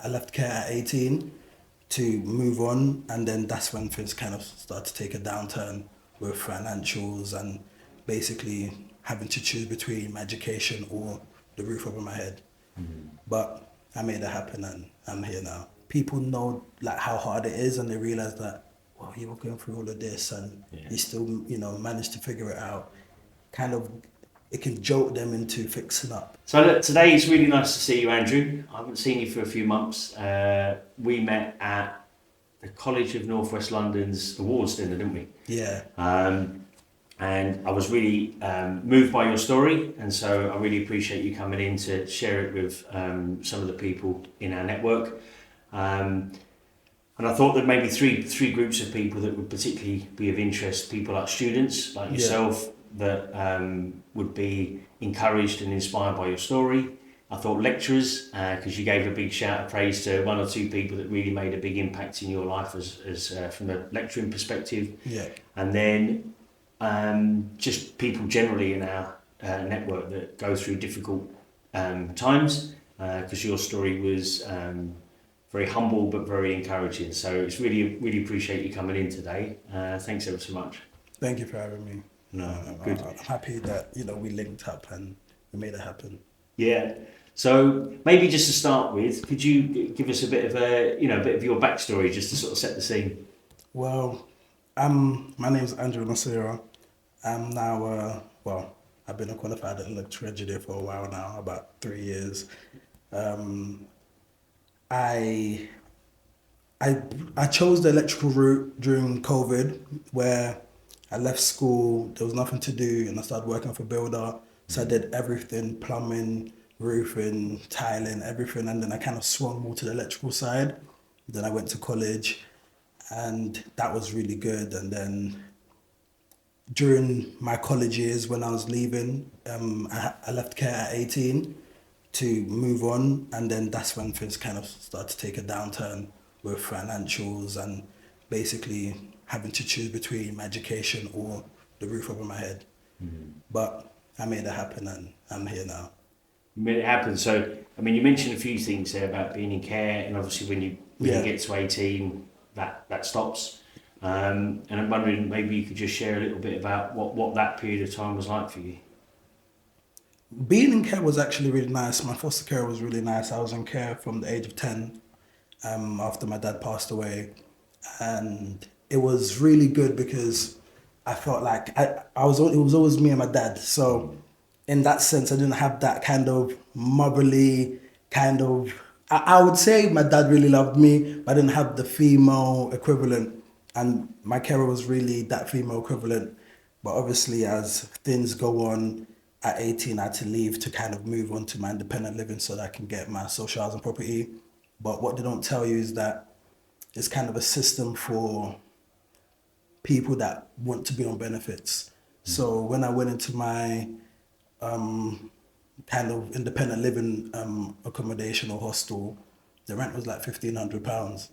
I left care at 18 to move on, and then that's when things kind of started to take a downturn with financials and basically having to choose between my education or the roof over my head. But I made it happen, and I'm here now. People know like how hard it is, and they realize that, well, you were going through all of this, and you still, managed to figure it out. Kind of, it can jolt them into fixing up. So look, today it's really nice to see you, Andrew. I haven't seen you for a few months. We met at the College of North West London's awards dinner, didn't we? Yeah. And I was really moved by your story, and so I really appreciate you coming in to share it with some of the people in our network. And I thought that maybe three groups of people that would particularly be of interest: people like students, like yourself, that would be encouraged and inspired by your story. I thought lecturers, because you gave a big shout of praise to one or two people that really made a big impact in your life as from the lecturing perspective. Yeah. And then just people generally in our network that go through difficult times, because your story was very humble but very encouraging. So it's really appreciate you coming in today. Thanks ever so much. Thank you for having me. No, good. I'm happy that we linked up and we made it happen. Yeah. So maybe just to start with, could you give us a bit of a your backstory just to sort of set the scene? Well, my name's Andrew Onasanya. I'm now I've been a qualified electrical engineer for a while now, about 3 years. I chose the electrical route during COVID, where I left school, there was nothing to do, and I started working for a builder. So I did everything: plumbing, roofing, tiling, everything. And then I kind of swung more to the electrical side. Then I went to college, and that was really good. And then during my college years, when I was leaving, I left care at 18 to move on. And then that's when things kind of started to take a downturn with financials and basically having to choose between my education or the roof over my head. But I made it happen, and I'm here now. You made it happen. So, I mean, you mentioned a few things there about being in care, and obviously when you get to 18, that stops. And I'm wondering, maybe you could just share a little bit about what that period of time was like for you. Being in care was actually really nice. My foster care was really nice. I was in care from the age of 10 after my dad passed away. And it was really good because I felt like it was always me and my dad. So in that sense, I didn't have that kind of motherly kind of, I would say my dad really loved me, but I didn't have the female equivalent. And my carer was really that female equivalent. But obviously as things go on, at 18, I had to leave to kind of move on to my independent living so that I can get my social housing property. But what they don't tell you is that it's kind of a system for people that want to be on benefits. So when I went into my kind of independent living accommodation or hostel, the rent was like £1,500,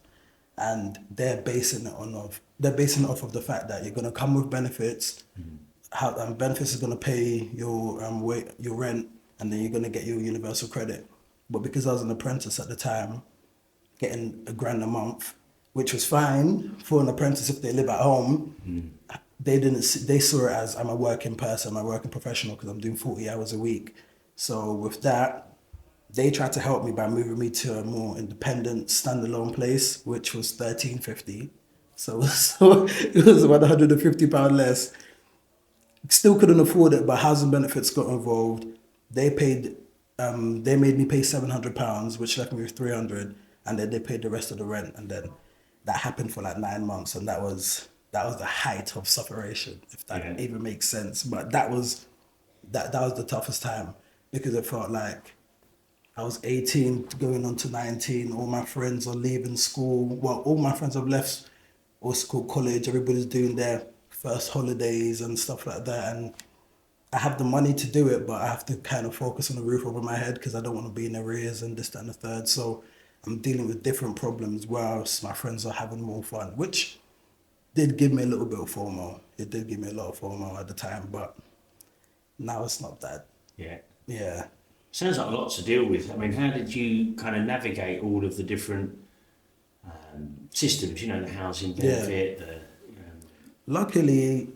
and they're basing it off of the fact that you're going to come with benefits. How benefits is going to pay your rent, and then you're going to get your universal credit. But because I was an apprentice at the time, getting £1,000 a month, which was fine for an apprentice if they live at home, they saw it as I'm a working person, I'm a working professional because I'm doing 40 hours a week. So with that, they tried to help me by moving me to a more independent, standalone place, which was £1,350. So it was about £150 less. Still couldn't afford it, but housing benefits got involved. They made me pay £700, which left me with £300, and then they paid the rest of the rent. And then that happened for like 9 months, and that was the height of sufferation, if that even makes sense. But that was the toughest time, because it felt like I was 18 going on to 19. All my friends are leaving school. Well, all my friends have left or school, college. Everybody's doing their first holidays and stuff like that. And I have the money to do it, but I have to kind of focus on the roof over my head because I don't want to be in arrears and this, that, and the third. So I'm dealing with different problems whilst my friends are having more fun, which did give me a little bit of FOMO. It did give me a lot of FOMO at the time, but now it's not that. Yeah. Yeah. Sounds like a lot to deal with. I mean, how did you kind of navigate all of the different systems? You know, the housing Yeah. benefit, Luckily,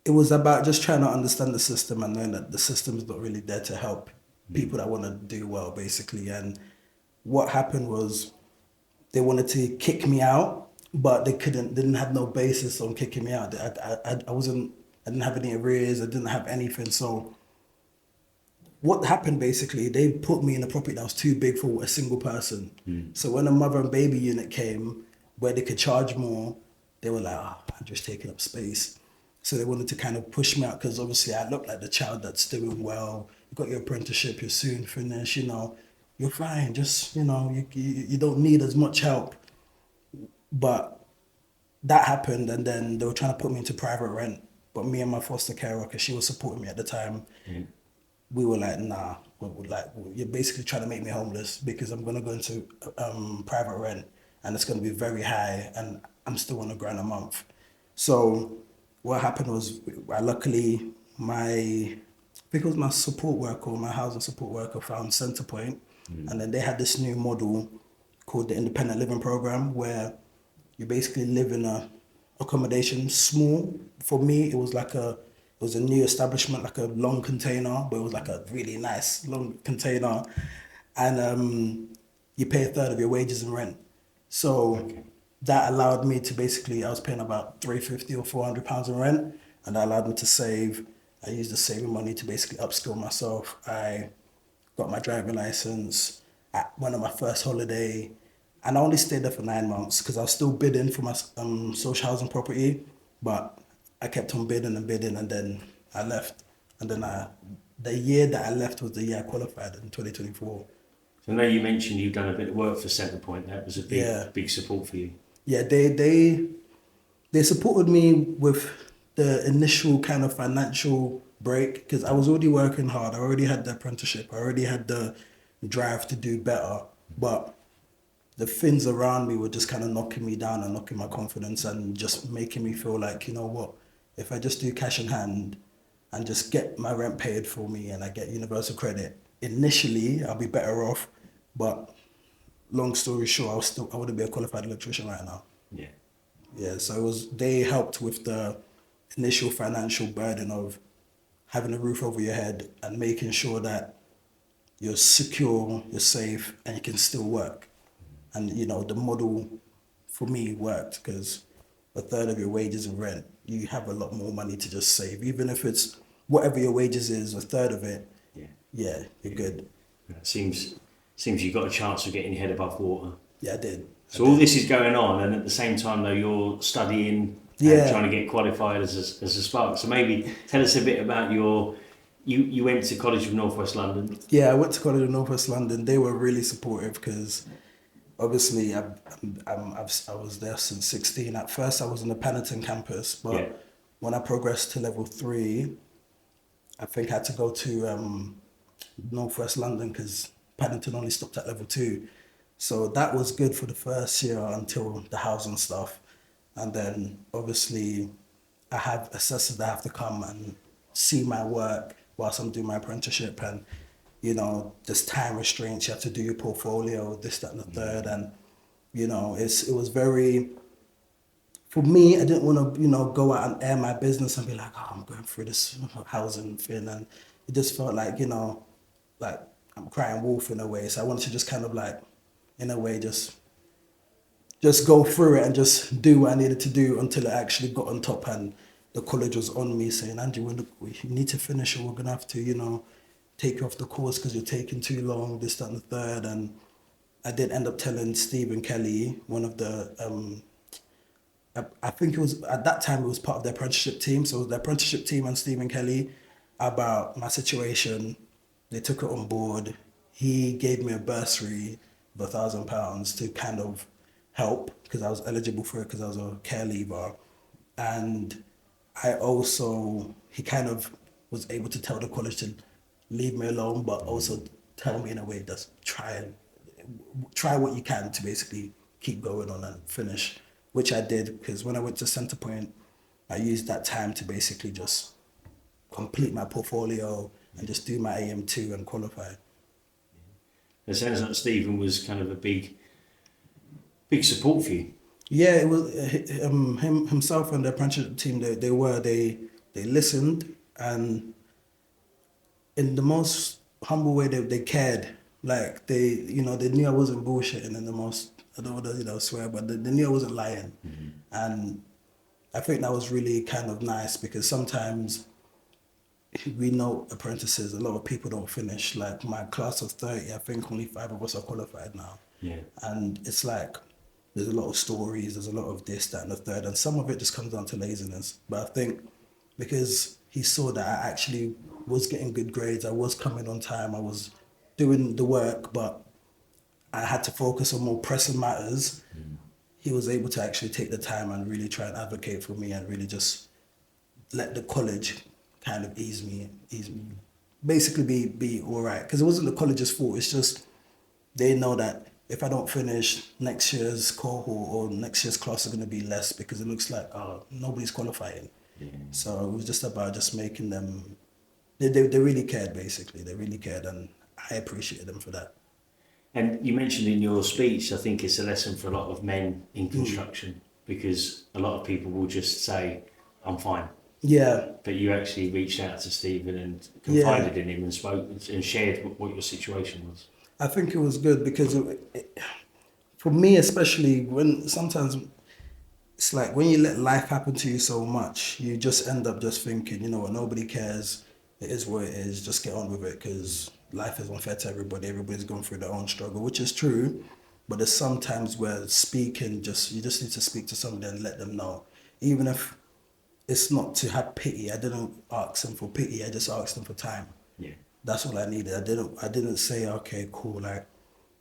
it was about just trying to understand the system and knowing that the system is not really there to help people that want to do well, basically. And what happened was they wanted to kick me out, but they didn't have no basis on kicking me out. I didn't have any arrears, I didn't have anything. So what happened basically, they put me in a property that was too big for a single person. So when a mother and baby unit came where they could charge more, they were like, I'm just taking up space. So they wanted to kind of push me out because obviously I look like the child that's doing well. You got your apprenticeship, you're soon finished, you're fine. Just, you don't need as much help. But that happened, and then they were trying to put me into private rent. But me and my foster carer, because she was supporting me at the time, we were like, nah, you're basically trying to make me homeless because I'm gonna go into private rent and it's gonna be very high, and I'm still on £1,000 a month. So what happened was, luckily I think it was my support worker, or my housing support worker, found Centrepoint, and then they had this new model called the Independent Living Program, where you basically live in a accommodation, small. For me, it was a new establishment, like a long container, but it was like a really nice long container, and you pay a third of your wages in rent. So that allowed me to basically, I was paying about £350 or £400 in rent, and that allowed me to save. I used the saving money to basically upskill myself. I got my driving license at one of my first holiday, and I only stayed there for 9 months because I was still bidding for my social housing property, but I kept on bidding and bidding, and then I left. And then the year that I left was the year I qualified in 2024. So I know you mentioned you've done a bit of work for Centrepoint. That was a big support for you. Yeah, they supported me with the initial kind of financial break because I was already working hard. I already had the apprenticeship. I already had the drive to do better. But the things around me were just kind of knocking me down and knocking my confidence and just making me feel like, you know what, if I just do cash in hand and just get my rent paid for me and I get universal credit, initially I'll be better off. But long story short, I wouldn't be a qualified electrician right now. Yeah. Yeah, so they helped with the initial financial burden of having a roof over your head and making sure that you're secure, you're safe, and you can still work. And the model for me worked because a third of your wages in rent, you have a lot more money to just save. Even if it's whatever your wages is, a third of it, yeah, you're good. It seems you got a chance of getting your head above water. Yeah, I did. So all this is going on, and at the same time, though, you're studying and trying to get qualified as a spark. So maybe tell us a bit about you went to College of North West London. Yeah, I went to College of North West London. They were really supportive because obviously I was there since 16. At first I was on the Paddington campus, but when I progressed to level 3, I think I had to go to North West London because Paddington only stopped at level 2. So that was good for the first year until the housing stuff. And then obviously I have assessors that have to come and see my work whilst I'm doing my apprenticeship, and there's time restraints, you have to do your portfolio, this, that, and the third. And it was very, for me, I didn't want to go out and air my business and be like, oh, I'm going through this housing thing, and it just felt like like I'm crying wolf in a way. So I wanted to just kind of like, in a way, just go through it and just do what I needed to do until it actually got on top, and the college was on me saying, Andrew, you need to finish or we're going to have to, take you off the course because you're taking too long, this, that, and the third. And I did end up telling Stephen Kelly, one of the, I think it was, at that time, it was part of the apprenticeship team. So it was the apprenticeship team and Stephen Kelly about my situation. They took it on board. He gave me a bursary of £1,000 to kind of help because I was eligible for it because I was a care leaver. And he kind of was able to tell the college to leave me alone, but also tell me in a way, just try what you can to basically keep going on and finish, which I did, because when I went to Centrepoint, I used that time to basically just complete my portfolio and just do my AM2 and qualify. It sounds like Stephen was kind of a big support for you. Yeah, it was himself and the apprenticeship team. They listened, and in the most humble way, they cared. Like they knew I wasn't bullshitting in the most, I don't want to swear, but they knew I wasn't lying. And I think that was really kind of nice, because sometimes we know apprentices, a lot of people don't finish. Like my class of 30, I think only 5 of us are qualified now. Yeah. And it's like, there's a lot of stories, there's a lot of this, that, and the third, and some of it just comes down to laziness. But I think because he saw that I actually was getting good grades, I was coming on time, I was doing the work, but I had to focus on more pressing matters, he was able to actually take the time and really try and advocate for me, and really just let the college kind of ease me, basically be all right. Because it wasn't the college's fault, it's just they know that if I don't finish, next year's cohort or next year's class is going to be less, because it looks like nobody's qualifying. Yeah. So it was just about just making them, they really cared, basically. They really cared, and I appreciated them for that. And you mentioned in your speech, I think it's a lesson for a lot of men in construction, because a lot of people will just say, I'm fine. Yeah. But you actually reached out to Stephen and confided in him and spoke and shared what your situation was. I think it was good, because for me especially, when sometimes it's like when you let life happen to you so much, you just end up just thinking, you know what, nobody cares, it is what it is, just get on with it, because life is unfair to everybody, everybody's going through their own struggle, which is true. But there's sometimes where you just need to speak to somebody and let them know, even if it's not to have pity. I didn't ask them for pity, I just asked them for time. Yeah. That's all I needed. I didn't say, okay, cool, like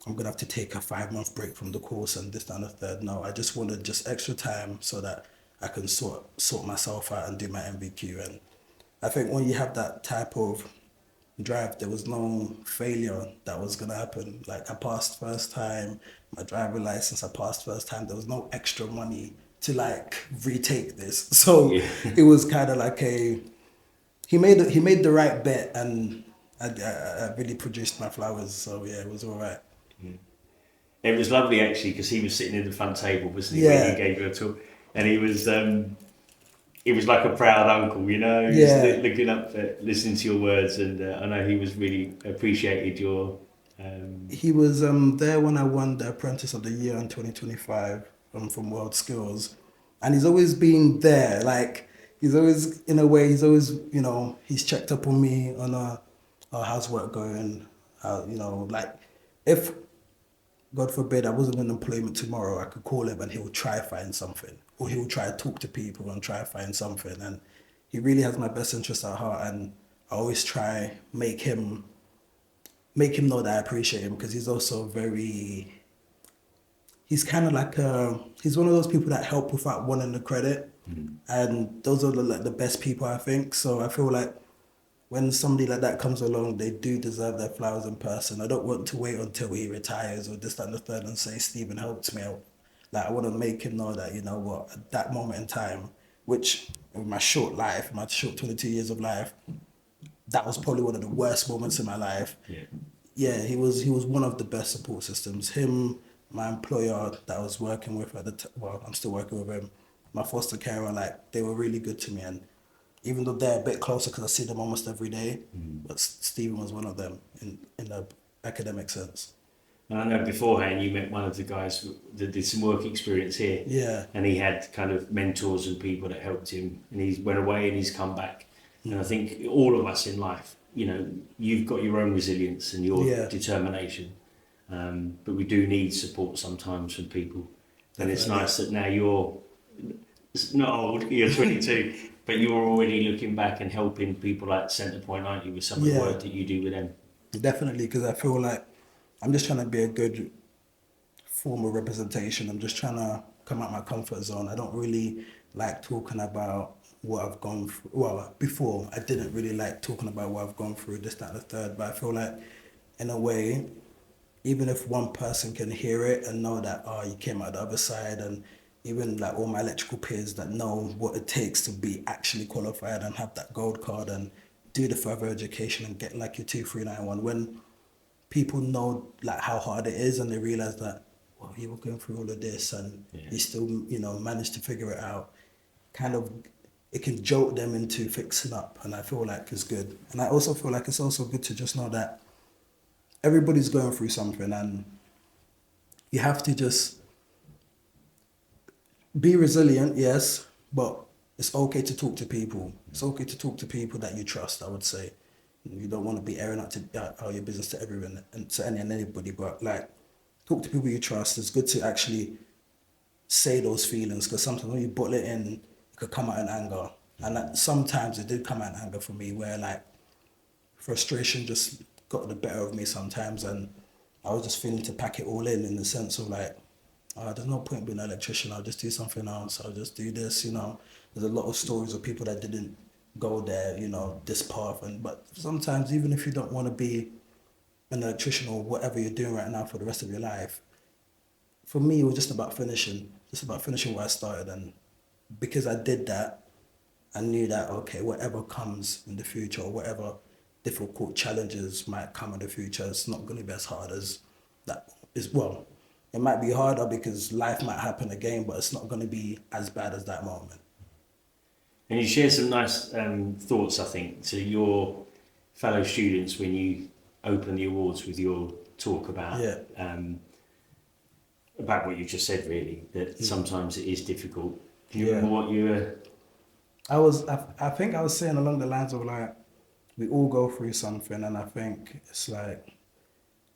I'm gonna have to take a 5-month break from the course and this, that, and the third. No, I just wanted just extra time so that I can sort myself out and do my MVQ. And I think when you have that type of drive, there was no failure that was gonna happen. Like I passed first time, my driver license, I passed first time. There was no extra money to like retake this. So it was kind of like he made the right bet, and I really produced my flowers, so yeah, it was all right. It was lovely actually, because he was sitting in the front table, wasn't he, when you gave your talk, and he was like a proud uncle, you know, he was looking up, listening to your words, and I know he was really appreciated your. He was there when I won the Apprentice of the Year in 2025 from World Skills, and he's always been there. Like he's always, in a way, he's checked up on me on how's work going, like if God forbid I wasn't in employment tomorrow, I could call him and he would try to find something, or he would try to talk to people and try to find something. And he really has my best interest at heart, and I always try make him know that I appreciate him, because he's also he's kind of like he's one of those people that help without wanting the credit. And those are the best people, I think. So I feel like when somebody like that comes along, they do deserve their flowers in person. I don't want to wait until he retires or this, that, and the third and say, Stephen helped me out. Like, I want to make him know that, you know what, at that moment in time, which in my short 22 years of life, that was probably one of the worst moments in my life. Yeah, he was one of the best support systems. Him, my employer that I was working with I'm still working with him, my foster carer, like, they were really good to me. And even though they're a bit closer because I see them almost every day, but Stephen was one of them in the academic sense. And I know beforehand you met one of the guys that did some work experience here. Yeah. And he had kind of mentors and people that helped him, and he went away and he's come back. And I think all of us in life, you know, you've got your own resilience and your determination, but we do need support sometimes from people. And it's nice that now you're not old, you're 22, but you're already looking back and helping people like Centrepoint, aren't you, with some of the work that you do with them? Definitely, because I feel like I'm just trying to be a good form of representation. I'm just trying to come out my comfort zone. I don't really like talking about what I've gone through. Well, before, I didn't really like talking about what I've gone through, this, that, and the third, but I feel like, in a way, even if one person can hear it and know that, you came out the other side, and even like all my electrical peers that know what it takes to be actually qualified and have that gold card and do the further education and get like your 2391. When people know like how hard it is and they realize that, well, you were going through all of this and you still, you know, managed to figure it out, kind of, it can jolt them into fixing up, and I feel like it's good. And I also feel like it's also good to just know that everybody's going through something, and you have to just be resilient, yes, but it's okay to talk to people. It's okay to talk to people that you trust, I would say. You don't want to be airing out your business to everyone and to anybody, but like, talk to people you trust. It's good to actually say those feelings, because sometimes when you bottle it in, it could come out in anger. And that, sometimes it did come out in anger for me, where like frustration just got the better of me sometimes, and I was just feeling to pack it all in the sense of like, there's no point being an electrician, I'll just do something else, I'll just do this, you know. There's a lot of stories of people that didn't go there, you know, this path. But sometimes, even if you don't want to be an electrician or whatever you're doing right now for the rest of your life, for me, it was just about finishing what I started. And because I did that, I knew that, okay, whatever comes in the future or whatever difficult challenges might come in the future, it's not going to be as hard as that is. Well, it might be harder because life might happen again, but it's not going to be as bad as that moment. And you shared some nice thoughts, I think, to your fellow students when you opened the awards with your talk about what you just said, really, that sometimes it is difficult. Do you remember what you were... I think I was saying along the lines of like, we all go through something, and I think it's like,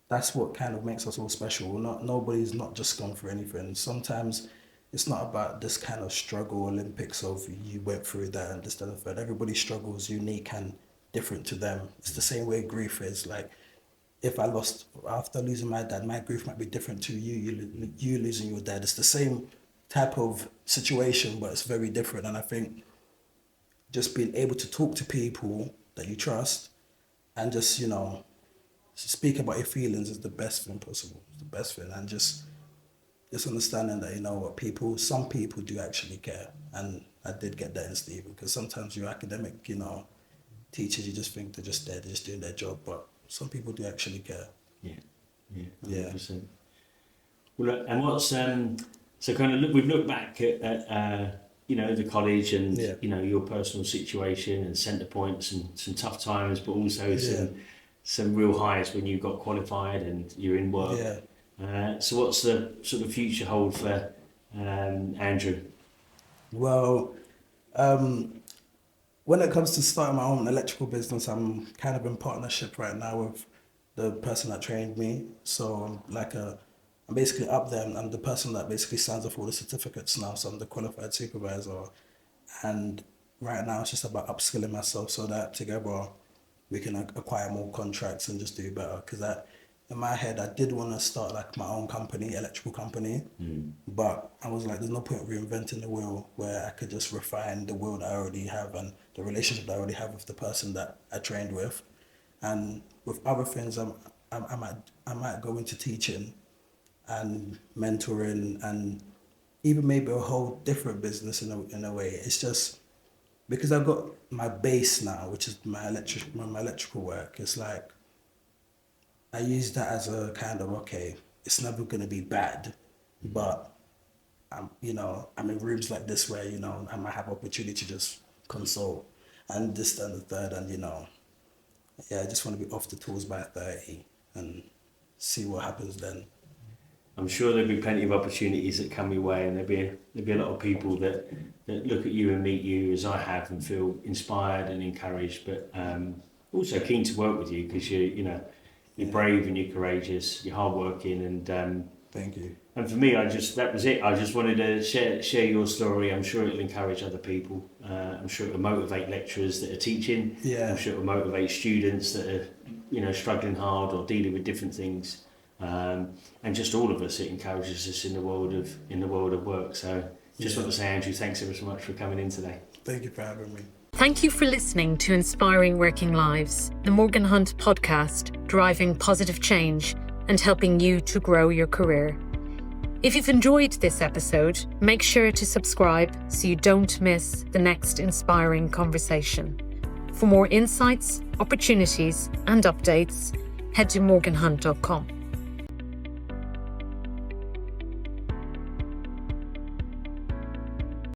that's what kind of makes us all special. Nobody's not just gone through anything. Sometimes it's not about this kind of struggle Olympics of you went through that and this, that, and that. Everybody's struggle is unique and different to them. It's the same way grief is. Like, if I lost, after losing my dad, my grief might be different to you losing your dad. It's the same type of situation, but it's very different. And I think just being able to talk to people that you trust and just, you know, speak about your feelings is the best thing possible. It's the best thing. And just understanding that, you know what, some people do actually care. And I did get that in Stephen, because sometimes your academic, you know, teachers, you just think they're just there, they're just doing their job, but some people do actually care. Yeah, 100%. Well, look, and what's, so kind of we've looked back at you know, the college and, you know, your personal situation and centre points and some tough times, but also some real highs when you got qualified and you're in work. So what's the sort of future hold for Andrew? Well, when it comes to starting my own electrical business, I'm kind of in partnership right now with the person that trained me. So I'm basically up there, and I'm the person that basically signs off all the certificates now. So I'm the qualified supervisor. And right now it's just about upskilling myself so that together we can acquire more contracts and just do better. Because in my head, I did want to start like my own company, electrical company, but I was like, there's no point reinventing the wheel, where I could just refine the wheel that I already have and the relationship that I already have with the person that I trained with. And with other things, I might go into teaching and mentoring and even maybe a whole different business in a way. It's just because I've got my base now, which is my electrical work. It's like, I use that as a kind of, okay, it's never going to be bad, but I'm in rooms like this where, you know, I might have opportunity to just consult and this and the third, and, you know, I just want to be off the tools by 30 and see what happens then. I'm sure there'll be plenty of opportunities that come your way, and there'll be a lot of people that look at you and meet you as I have and feel inspired and encouraged, but also keen to work with you, because you're brave and you're courageous, you're hardworking, and thank you. And for me, that was it. I just wanted to share your story. I'm sure it'll encourage other people. I'm sure it'll motivate lecturers that are teaching. I'm sure it'll motivate students that are, you know, struggling hard or dealing with different things. And just all of us, it encourages us in the world of work. So just want to say, Andrew, thanks ever so much for coming in today. Thank you for having me. Thank you for listening to Inspiring Working Lives, the Morgan Hunt podcast, driving positive change and helping you to grow your career. If you've enjoyed this episode, make sure to subscribe so you don't miss the next inspiring conversation. For more insights, opportunities, and updates, head to morganhunt.com.